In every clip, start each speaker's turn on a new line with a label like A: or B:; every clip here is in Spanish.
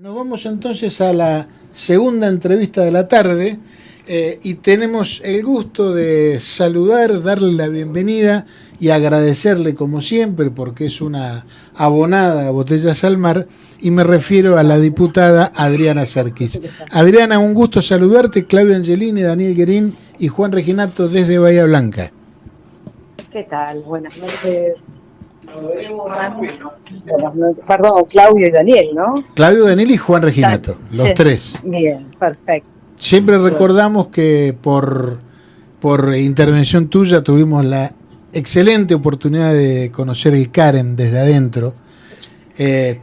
A: Nos vamos entonces a la segunda entrevista de la tarde y tenemos el gusto de saludar, darle la bienvenida y agradecerle como siempre porque es una abonada a Botellas al Mar y me refiero a la diputada Adriana Serkis. Adriana, un gusto saludarte, Claudio Angelini, Daniel Guerín y Juan Reginato desde Bahía Blanca.
B: ¿Qué tal? Buenas noches. Perdón, Claudio y Daniel, ¿no?
A: Claudio, Daniel y Juan Reginato, los tres.
B: Bien, perfecto.
A: Siempre recordamos que por intervención tuya tuvimos la excelente oportunidad de conocer el CAREM desde adentro,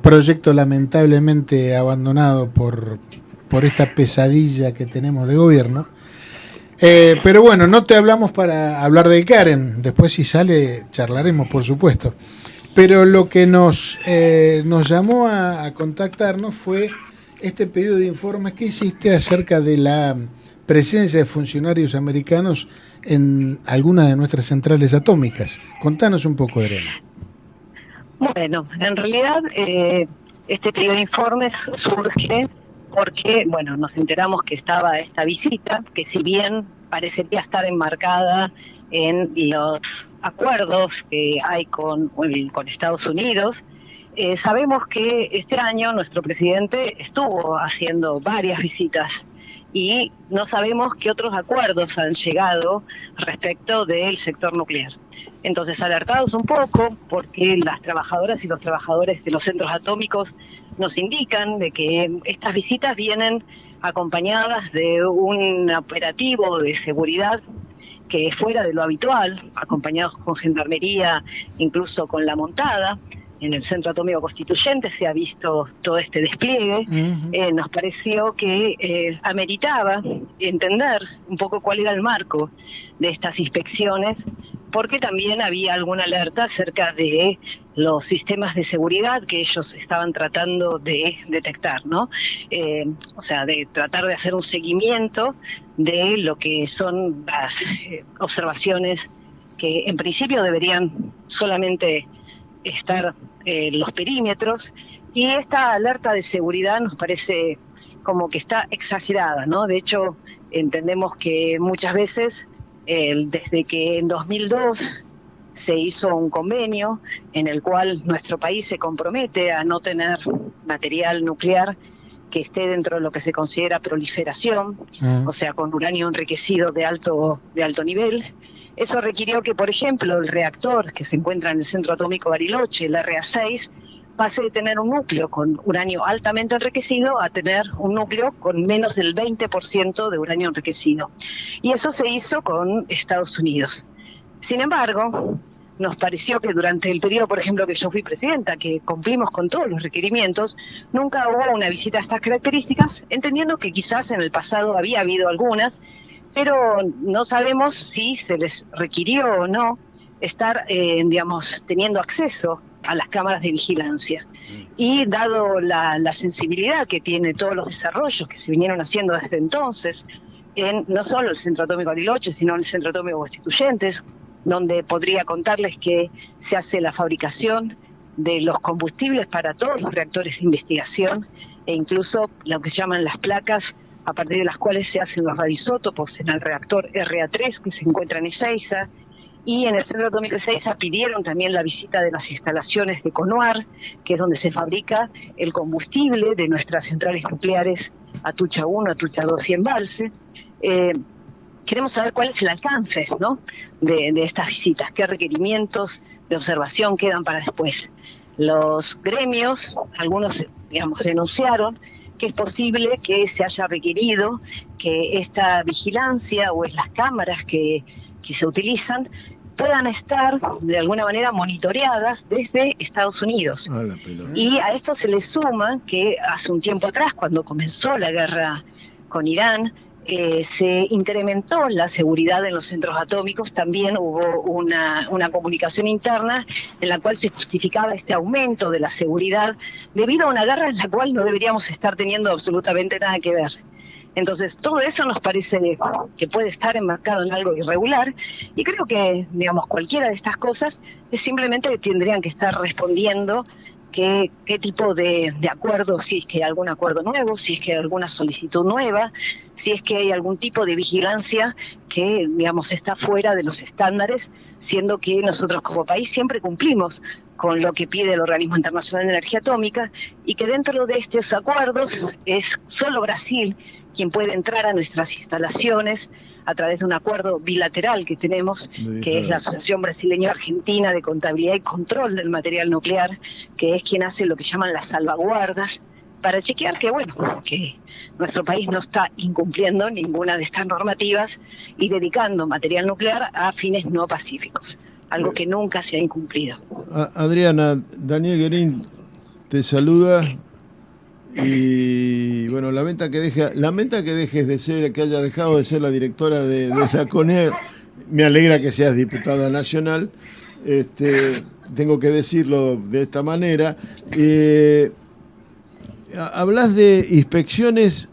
A: proyecto lamentablemente abandonado por esta pesadilla que tenemos de gobierno. Pero bueno, no te hablamos para hablar del CAREM, después si sale charlaremos por supuesto. Pero lo que nos llamó a contactarnos fue este pedido de informes que hiciste acerca de la presencia de funcionarios americanos en algunas de nuestras centrales atómicas. Contanos un poco, Adriana.
B: Bueno, en realidad este pedido de informes surge porque, bueno, nos enteramos que estaba esta visita, que si bien parecería estar enmarcada en los acuerdos que hay con Estados Unidos, sabemos que este año nuestro presidente estuvo haciendo varias visitas y no sabemos qué otros acuerdos han llegado respecto del sector nuclear. Entonces, alertados un poco, porque las trabajadoras y los trabajadores de los centros atómicos nos indican de que estas visitas vienen acompañadas de un operativo de seguridad que es fuera de lo habitual, acompañados con gendarmería, incluso con la montada. En el Centro Atómico Constituyente se ha visto todo este despliegue. Nos pareció que ameritaba entender un poco cuál era el marco de estas inspecciones, porque también había alguna alerta acerca de los sistemas de seguridad que ellos estaban tratando de detectar, ¿no? O sea, de tratar de hacer un seguimiento de lo que son las observaciones que en principio deberían solamente estar los perímetros, y esta alerta de seguridad nos parece como que está exagerada, ¿no? De hecho, entendemos que muchas veces, desde que en 2002 se hizo un convenio en el cual nuestro país se compromete a no tener material nuclear que esté dentro de lo que se considera proliferación, o sea, con uranio enriquecido de alto nivel. Eso requirió que, por ejemplo, el reactor que se encuentra en el Centro Atómico Bariloche, el RA6, pase de tener un núcleo con uranio altamente enriquecido a tener un núcleo con menos del 20% de uranio enriquecido. Y eso se hizo con Estados Unidos. Sin embargo, nos pareció que durante el periodo, por ejemplo, que yo fui presidenta, que cumplimos con todos los requerimientos, nunca hubo una visita de estas características, entendiendo que quizás en el pasado había habido algunas, pero no sabemos si se les requirió o no estar, teniendo acceso a las cámaras de vigilancia. Y dado la sensibilidad que tiene todos los desarrollos que se vinieron haciendo desde entonces, en no solo el Centro Atómico Bariloche, sino en el Centro Atómico Constituyentes, donde podría contarles que se hace la fabricación de los combustibles para todos los reactores de investigación, e incluso lo que se llaman las placas, a partir de las cuales se hacen los radioisótopos en el reactor RA3 que se encuentra en Ezeiza. Y en el Centro Atómico de Ezeiza pidieron también la visita de las instalaciones de CONUAR, que es donde se fabrica el combustible de nuestras centrales nucleares Atucha 1, Atucha 2 y Embalse. Queremos saber cuál es el alcance, ¿no?, de estas visitas, qué requerimientos de observación quedan para después. Los gremios, algunos, denunciaron que es posible que se haya requerido que esta vigilancia o las cámaras que se utilizan puedan estar de alguna manera monitoreadas desde Estados Unidos. Y a esto se le suma que hace un tiempo atrás, cuando comenzó la guerra con Irán, se incrementó la seguridad en los centros atómicos. También hubo una comunicación interna en la cual se justificaba este aumento de la seguridad debido a una guerra en la cual no deberíamos estar teniendo absolutamente nada que ver. Entonces, todo eso nos parece que puede estar enmarcado en algo irregular, y creo que, cualquiera de estas cosas es simplemente que tendrían que estar respondiendo qué tipo de acuerdo, si es que hay algún acuerdo nuevo, si es que hay alguna solicitud nueva, si es que hay algún tipo de vigilancia que, digamos, está fuera de los estándares, siendo que nosotros como país siempre cumplimos con lo que pide el Organismo Internacional de Energía Atómica, y que dentro de estos acuerdos es solo Brasil quien puede entrar a nuestras instalaciones a través de un acuerdo bilateral que tenemos, que es la Asociación Brasileño-Argentina de Contabilidad y Control del Material Nuclear, que es quien hace lo que llaman las salvaguardas, para chequear que, bueno, que nuestro país no está incumpliendo ninguna de estas normativas y dedicando material nuclear a fines no pacíficos, algo que nunca se ha incumplido.
C: Adriana, Daniel Guerín te saluda. Y bueno, lamenta que dejes de ser, que haya dejado de ser la directora de la CONER. Me alegra que seas diputada nacional. Tengo que decirlo de esta manera. Hablas de inspecciones,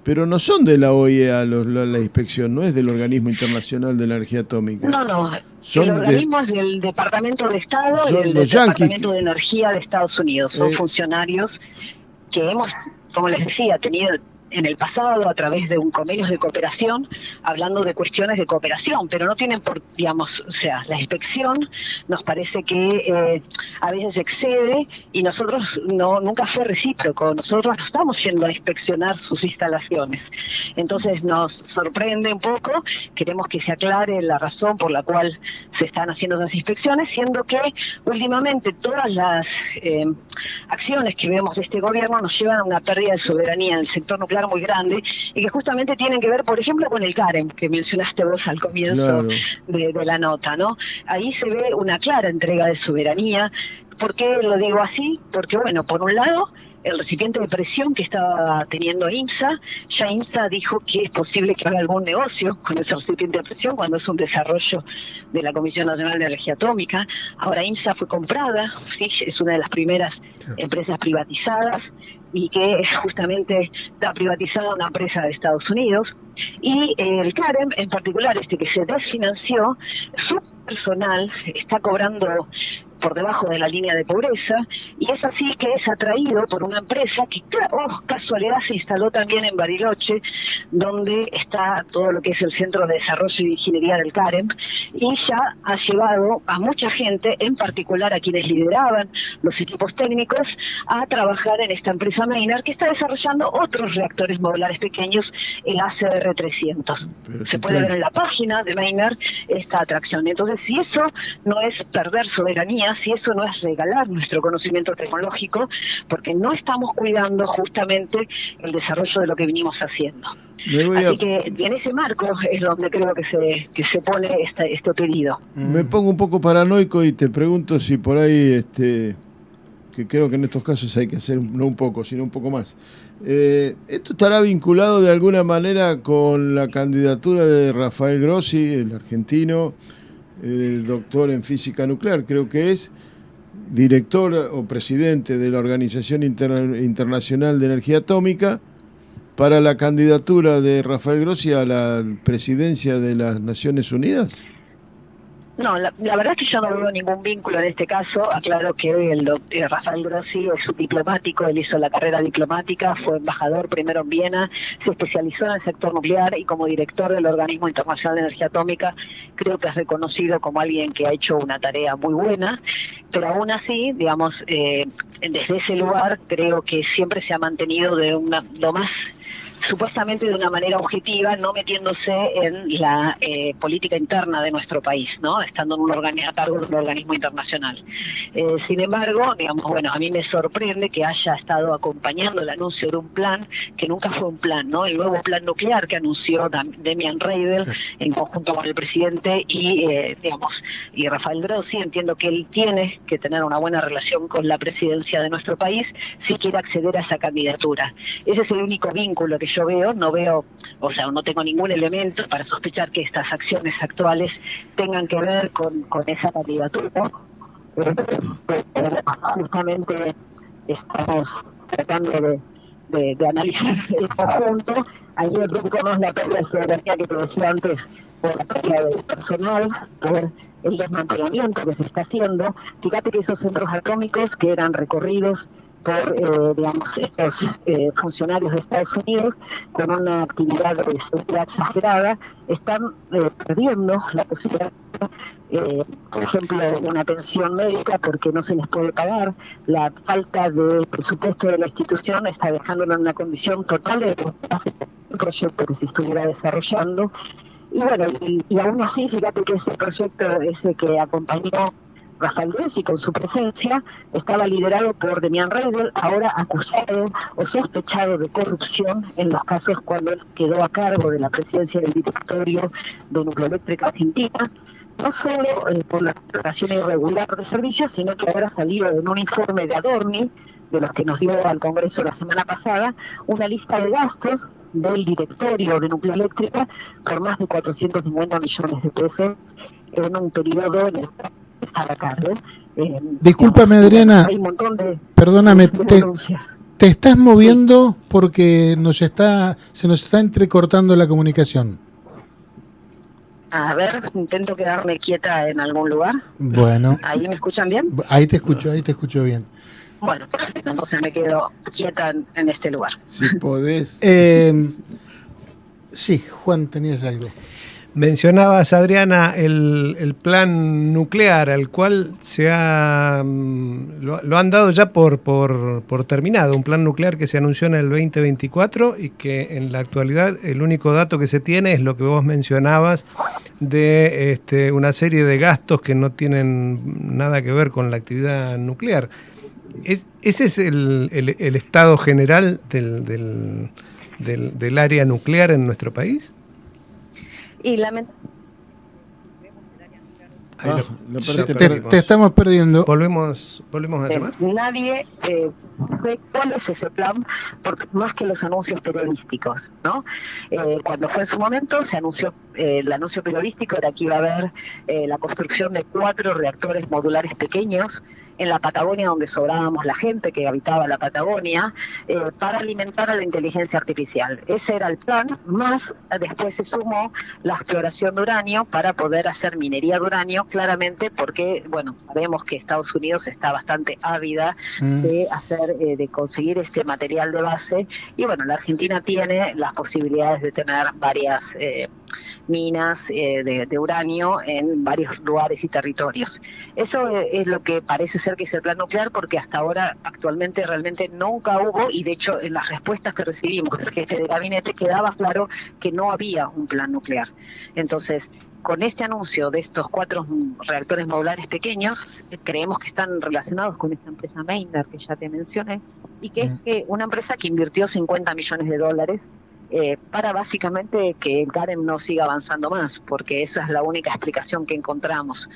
C: pero no son de la OIEA la inspección, no es del Organismo Internacional de la Energía Atómica.
B: No. El organismo es del Departamento de Estado y del Departamento de Energía de Estados Unidos. Son funcionarios que hemos, como les decía, tenido en el pasado a través de un convenio de cooperación, hablando de cuestiones de cooperación, pero no tienen por, digamos, o sea, la inspección nos parece que a veces excede, y nosotros nunca fue recíproco, nosotros no estamos yendo a inspeccionar sus instalaciones. Entonces nos sorprende un poco, queremos que se aclare la razón por la cual se están haciendo esas inspecciones, siendo que últimamente todas las acciones que vemos de este gobierno nos llevan a una pérdida de soberanía en el sector nuclear muy grande, y que justamente tienen que ver, por ejemplo, con el CAREM, que mencionaste vos al comienzo de la nota, ¿no? Ahí se ve una clara entrega de soberanía. ¿Por qué lo digo así? Porque, bueno, por un lado, el recipiente de presión que estaba teniendo INSA, ya INSA dijo que es posible que haga algún negocio con ese recipiente de presión cuando es un desarrollo de la Comisión Nacional de Energía Atómica. Ahora INSA fue comprada, sí, es una de las primeras empresas privatizadas, y que justamente está privatizada una empresa de Estados Unidos. Y el CAREM, en particular, que se desfinanció, su personal está cobrando por debajo de la línea de pobreza, y es así que es atraído por una empresa que, casualidad, se instaló también en Bariloche, donde está todo lo que es el Centro de Desarrollo y Ingeniería del CAREM, y ya ha llevado a mucha gente, en particular a quienes lideraban los equipos técnicos, a trabajar en esta empresa Maynard, que está desarrollando otros reactores modulares pequeños, el ACR300. Se puede ver en la página de Maynard esta atracción. Entonces, si eso no es perder soberanía, si eso no es regalar nuestro conocimiento tecnológico, porque no estamos cuidando justamente el desarrollo de lo que venimos haciendo. Así que en ese marco es donde creo que se pone este pedido.
C: Me pongo un poco paranoico y te pregunto si por ahí, que creo que en estos casos hay que hacer no un poco, sino un poco más. ¿Esto estará vinculado de alguna manera con la candidatura de Rafael Grossi, el argentino, el doctor en física nuclear, creo que es director o presidente de la Organización Internacional de Energía Atómica, para la candidatura de Rafael Grossi a la presidencia de las Naciones Unidas?
B: No, la verdad es que yo no veo ningún vínculo en este caso. Aclaro que Rafael Grossi es un diplomático, él hizo la carrera diplomática, fue embajador primero en Viena, se especializó en el sector nuclear, y como director del Organismo Internacional de Energía Atómica creo que es reconocido como alguien que ha hecho una tarea muy buena, pero aún así, digamos, desde ese lugar creo que siempre se ha mantenido lo más supuestamente de una manera objetiva, no metiéndose en la política interna de nuestro país, ¿no? Estando a cargo de un organismo internacional. Sin embargo, digamos, bueno, a mí me sorprende que haya estado acompañando el anuncio de un plan que nunca fue un plan, ¿no? El nuevo plan nuclear que anunció Demian Reidel en conjunto con el presidente y Rafael Grossi. Entiendo que él tiene que tener una buena relación con la presidencia de nuestro país si quiere acceder a esa candidatura. Ese es el único vínculo que yo veo. No tengo ningún elemento para sospechar que estas acciones actuales tengan que ver con esa candidatura. Justamente estamos tratando de analizar el conjunto, Ahí el grupo no es la pérdida de soberanía que te decía antes, por la pérdida de personal, por el desmantelamiento que se está haciendo. Fíjate que esos centros atómicos que eran recorridos por, digamos, estos funcionarios de Estados Unidos con una actividad de seguridad exagerada, están perdiendo la posibilidad, por ejemplo, de una pensión médica porque no se les puede pagar. La falta de presupuesto de la institución está dejándolo en una condición total de un proyecto que se estuviera desarrollando. Y bueno, y aún así, fíjate que ese proyecto, ese que acompañó Rafael Grossi con su presencia, estaba liderado por Demian Reidel, ahora acusado o sospechado de corrupción en los casos cuando él quedó a cargo de la presidencia del directorio de Nucleoeléctrica Argentina, no solo por la explotación irregular de servicios, sino que ahora salió en un informe de Adorni, de los que nos dio al Congreso la semana pasada, una lista de gastos del directorio de Nucleoeléctrica por más de 450 millones de pesos en un periodo en el que estaba a cargo.
A: Discúlpame, Adriana,
B: hay un montón de
A: perdóname,
B: denuncias.
A: te estás moviendo porque se nos está entrecortando la comunicación.
B: A ver, intento quedarme quieta en algún lugar.
A: Bueno.
B: ¿Ahí me escuchan bien?
A: Ahí te escucho bien.
B: Bueno, entonces me quedo quieta en este lugar.
C: Si podés.
A: Sí, Juan, tenías algo.
D: Mencionabas, Adriana, el plan nuclear al cual lo han dado ya por terminado, un plan nuclear que se anunció en el 2024 y que en la actualidad el único dato que se tiene es lo que vos mencionabas de una serie de gastos que no tienen nada que ver con la actividad nuclear. ¿Ese es el estado general del área nuclear en nuestro país?
B: Y lamentablemente
A: te estamos perdiendo.
D: Volvemos a llamar.
B: Nadie sé cuál es ese plan, porque más que los anuncios periodísticos, ¿no? Cuando fue en su momento, se anunció, el anuncio periodístico era que iba a haber la construcción de 4 reactores modulares pequeños en la Patagonia, donde sobrábamos la gente que habitaba la Patagonia, para alimentar a la inteligencia artificial. Ese era el plan, más después se sumó la exploración de uranio para poder hacer minería de uranio, claramente porque, bueno, sabemos que Estados Unidos está bastante ávida de de conseguir este material de base, y bueno, la Argentina tiene las posibilidades de tener varias minas de uranio en varios lugares y territorios. Eso es lo que parece ser que es el plan nuclear, porque hasta ahora, actualmente, realmente nunca hubo, y de hecho en las respuestas que recibimos del jefe de gabinete quedaba claro que no había un plan nuclear. Entonces, con este anuncio de estos 4 reactores modulares pequeños, creemos que están relacionados con esta empresa Maynard que ya te mencioné, y que es una empresa que invirtió $50 millones para básicamente que el CAREM no siga avanzando más, porque esa es la única explicación que encontramos.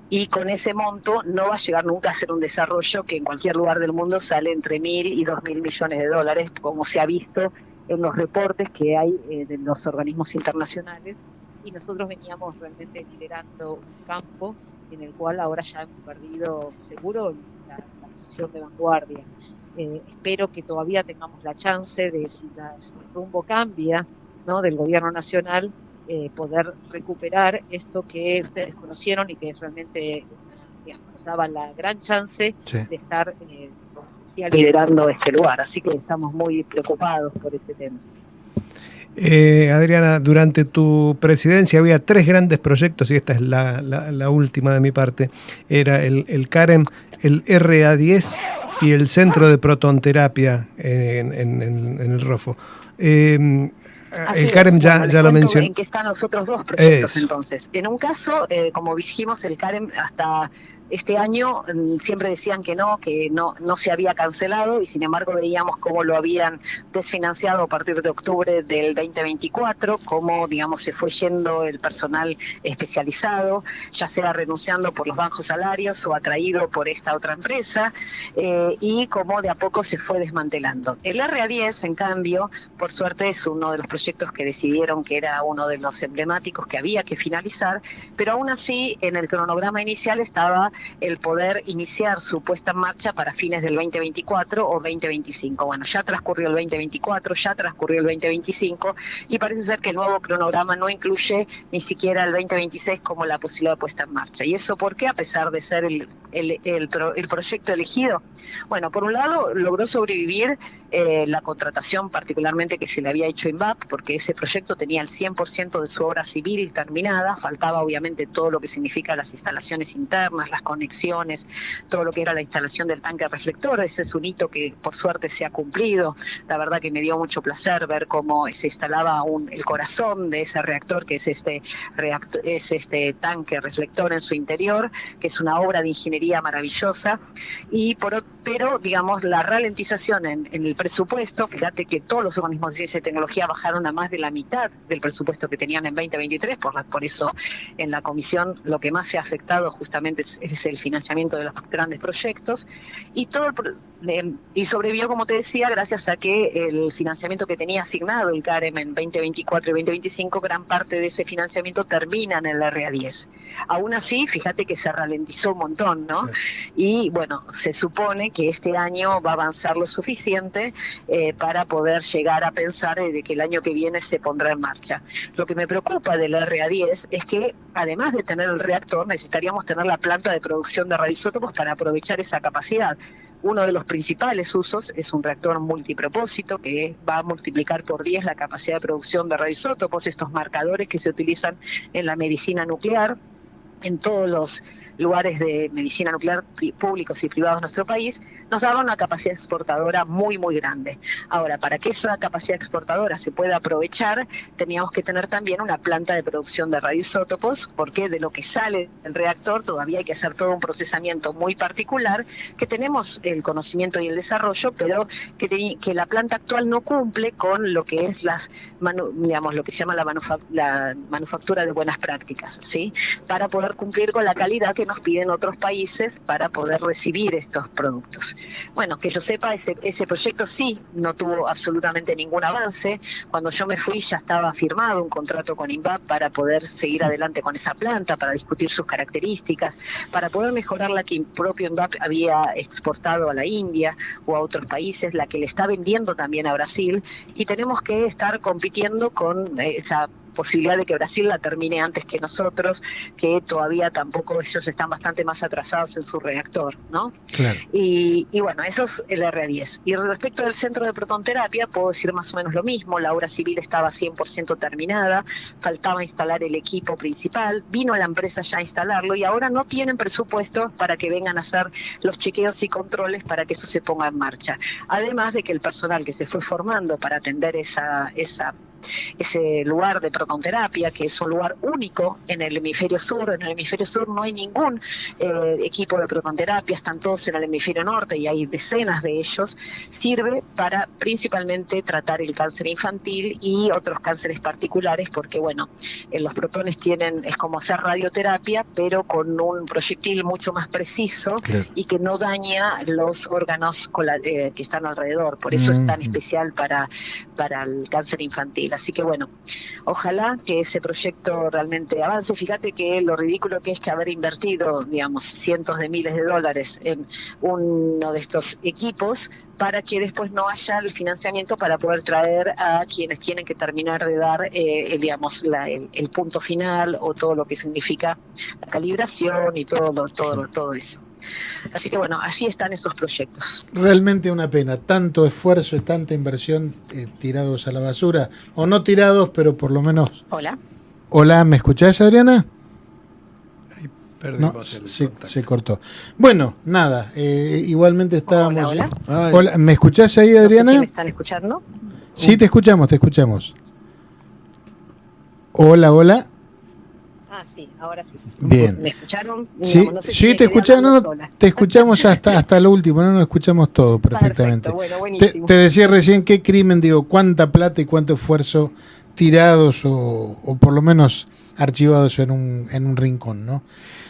B: Y con ese monto no va a llegar nunca a ser un desarrollo que en cualquier lugar del mundo sale entre 1.000 y 2.000 millones de dólares, como se ha visto en los reportes que hay de los organismos internacionales. Y nosotros veníamos realmente liderando un campo en el cual ahora ya hemos perdido seguro la posición de vanguardia. Espero que todavía tengamos la chance de, si el rumbo cambia, ¿no?, del gobierno nacional, poder recuperar esto que ustedes conocieron y que realmente nos daba la gran chance de estar liderando este lugar. Así que estamos muy preocupados por este tema.
D: Adriana, durante tu presidencia había 3 grandes proyectos, y esta es la última de mi parte. Era el CAREM, el RA10 y el Centro de Protonterapia en el ROFO. El CAREM ya lo mencioné.
B: ¿En qué están los otros 2 proyectos entonces? En un caso, como dijimos, el CAREM hasta este año siempre decían que no se había cancelado, y sin embargo veíamos cómo lo habían desfinanciado a partir de octubre del 2024, cómo, digamos, se fue yendo el personal especializado, ya sea renunciando por los bajos salarios o atraído por esta otra empresa, y cómo de a poco se fue desmantelando. El RA10, en cambio, por suerte es uno de los proyectos que decidieron que era uno de los emblemáticos que había que finalizar, pero aún así en el cronograma inicial estaba el poder iniciar su puesta en marcha para fines del 2024 o 2025. Bueno, ya transcurrió el 2024, ya transcurrió el 2025 y parece ser que el nuevo cronograma no incluye ni siquiera el 2026 como la posibilidad de puesta en marcha. ¿Y eso por qué? A pesar de ser el proyecto elegido. Bueno, por un lado logró sobrevivir la contratación particularmente que se le había hecho a INVAP, porque ese proyecto tenía el 100% de su obra civil terminada, faltaba obviamente todo lo que significa las instalaciones internas, las conexiones, todo lo que era la instalación del tanque reflector. Ese es un hito que por suerte se ha cumplido. La verdad que me dio mucho placer ver cómo se instalaba el corazón de ese reactor, que es este tanque reflector en su interior, que es una obra de ingeniería maravillosa. Pero digamos, la ralentización en el presupuesto, fíjate que todos los organismos de ciencia y tecnología bajaron a más de la mitad del presupuesto que tenían en 2023, por eso en la comisión lo que más se ha afectado justamente es el financiamiento de los grandes proyectos, y sobrevivió, como te decía, gracias a que el financiamiento que tenía asignado el CAREM en 2024 y 2025, gran parte de ese financiamiento termina en el RA10. Aún así, fíjate que se ralentizó un montón, ¿no? Y bueno, se supone que este año va a avanzar lo suficiente para poder llegar a pensar de que el año que viene se pondrá en marcha. Lo que me preocupa del RA10 es que, además de tener el reactor, necesitaríamos tener la planta de producción de radioisótopos para aprovechar esa capacidad. Uno de los principales usos es un reactor multipropósito que va a multiplicar por 10 la capacidad de producción de radioisótopos, estos marcadores que se utilizan en la medicina nuclear, en todos los lugares de medicina nuclear públicos y privados de nuestro país, nos daba una capacidad exportadora muy, muy grande. Ahora, para que esa capacidad exportadora se pueda aprovechar, teníamos que tener también una planta de producción de radioisótopos, porque de lo que sale del reactor todavía hay que hacer todo un procesamiento muy particular, que tenemos el conocimiento y el desarrollo, pero que la planta actual no cumple con lo que es lo que se llama la manufactura de buenas prácticas, ¿sí? Para poder cumplir con la calidad que nos piden otros países para poder recibir estos productos. Bueno, que yo sepa, ese proyecto sí no tuvo absolutamente ningún avance. Cuando yo me fui ya estaba firmado un contrato con INVAP para poder seguir adelante con esa planta, para discutir sus características, para poder mejorar la que el propio INVAP había exportado a la India o a otros países, la que le está vendiendo también a Brasil, y tenemos que estar compitiendo con esa posibilidad de que Brasil la termine antes que nosotros, que todavía tampoco, ellos están bastante más atrasados en su reactor, ¿no?
A: Claro.
B: Y bueno, eso es el R10. Y respecto del centro de protonterapia, puedo decir más o menos lo mismo. La obra civil estaba 100% terminada, faltaba instalar el equipo principal, vino la empresa ya a instalarlo y ahora no tienen presupuesto para que vengan a hacer los chequeos y controles para que eso se ponga en marcha. Además de que el personal que se fue formando para atender ese lugar de protonterapia, que es un lugar único en el hemisferio sur. En el hemisferio sur no hay ningún equipo de protonterapia, están todos en el hemisferio norte y hay decenas de ellos. Sirve para principalmente tratar el cáncer infantil y otros cánceres particulares, porque bueno, los protones es como hacer radioterapia, pero con un proyectil mucho más preciso, claro, y que no daña los órganos que están alrededor. Por eso es tan especial para el cáncer infantil. Así que bueno, ojalá que ese proyecto realmente avance. Fíjate que lo ridículo que es que haber invertido, digamos, cientos de miles de dólares en uno de estos equipos para que después no haya el financiamiento para poder traer a quienes tienen que terminar de dar, el punto final o todo lo que significa la calibración y todo eso. Así que bueno, así están esos proyectos.
A: Realmente una pena, tanto esfuerzo y tanta inversión tirados a la basura, o no tirados, pero por lo menos... Hola, ¿me escuchás, Adriana? No, se cortó. Bueno, nada, igualmente estábamos... Hola, ¿me escuchás ahí, Adriana?
B: No sé si ¿me están escuchando?
A: Sí, te escuchamos. Hola.
B: Ah, sí, ahora sí.
A: Bien.
B: ¿Me escucharon?
A: Sí, no sé si te escuchamos, te escuchamos hasta lo último, no nos escuchamos todo perfectamente.
B: Perfecto, bueno,
A: te decía recién qué crimen, cuánta plata y cuánto esfuerzo tirados o por lo menos archivados en un rincón, ¿no?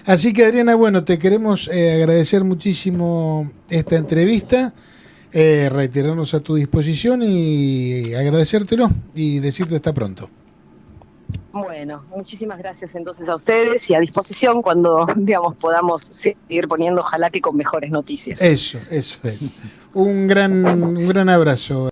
A: Así que, Adriana, bueno, te queremos agradecer muchísimo esta entrevista, reiterarnos a tu disposición y agradecértelo y decirte hasta pronto.
B: Bueno, muchísimas gracias entonces a ustedes y a disposición cuando, digamos, podamos seguir poniendo, ojalá que con mejores noticias.
A: Eso es. Un gran abrazo.